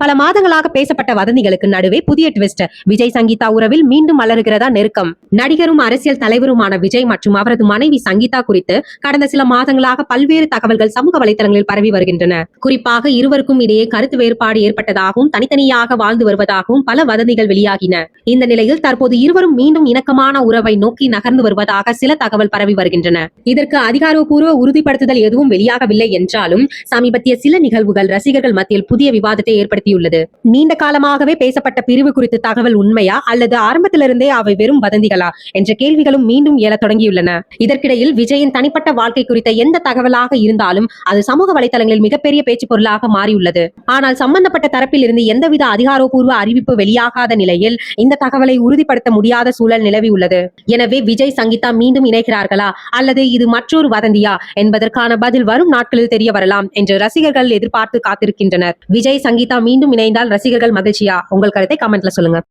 பல மாதங்களாக பேசப்பட்ட வதந்திகளுக்கு நடுவே புதிய ட்விஸ்ட். விஜய் சங்கீதா உறவில் மீண்டும் மலருகிறதா நெருக்கம். நடிகரும் அரசியல் தலைவருமான விஜய் மற்றும் அவரது மனைவி சங்கீதா குறித்து கடந்த சில மாதங்களாக பல்வேறு தகவல்கள் சமூக வலைதளங்களில் பரவி வருகின்றன. குறிப்பாக இருவருக்கும் இடையே கருத்து வேறுபாடு ஏற்பட்டதாகவும் தனித்தனியாக வாழ்ந்து வருவதாகவும் பல வதந்திகள் வெளியாகின. இந்த நிலையில் தற்போது இருவரும் மீண்டும் இணக்கமான உறவை நோக்கி நகர்ந்து வருவதாக சில தகவல் பரவி வருகின்றன. இதற்கு அதிகாரப்பூர்வ உறுதிப்படுத்துதல் எதுவும் வெளியாகவில்லை என்றாலும் சமீபத்திய சில நிகழ்வுகள் ரசிகர்கள் மத்தியில் புதிய விவாதத்தை ஏற்படுத்தியுள்ளது. நீண்ட காலமாகவே பேசப்பட்ட பிரிவு குறித்த தகவல் உண்மையா அல்லது ஆரம்பத்திலிருந்தே அவை வெறும் வதந்திகளா என்ற கேள்விகளும் மீண்டும் எழத் தொடங்கியுள்ளன. இதற்கிடையில் விஜயின் தனிப்பட்ட வாழ்க்கை குறித்த எந்த தகவலாக இருந்தாலும் அது சமூக வலைதளங்களில் மிகப்பெரிய பேச்சு பொருளாக மாறியுள்ளது. ஆனால் சம்பந்தப்பட்ட தரப்பில் இருந்து எந்தவித அதிகாரப்பூர்வ அறிவிப்பு வெளியாகாத நிலையில் இந்த தகவலை உறுதிப்படுத்த முடியாத சூழல் நிலவியுள்ளது. எனவே விஜய் சங்கீதா மீண்டும் இணைகிறார்களா அல்லது இது மற்றொரு வதந்தியா என்பதற்கான பதில் வரும் நாட்களில் தெரிய வரலாம் என்று ரசிகர்கள் எதிர்பார்த்து காத்திருக்கின்றனர். விஜய் சங்கீதா மீண்டும் இணைந்தால் ரசிகர்கள் மகிழ்ச்சியா? உங்கள் கருத்தை கமெண்ட்ல சொல்லுங்க.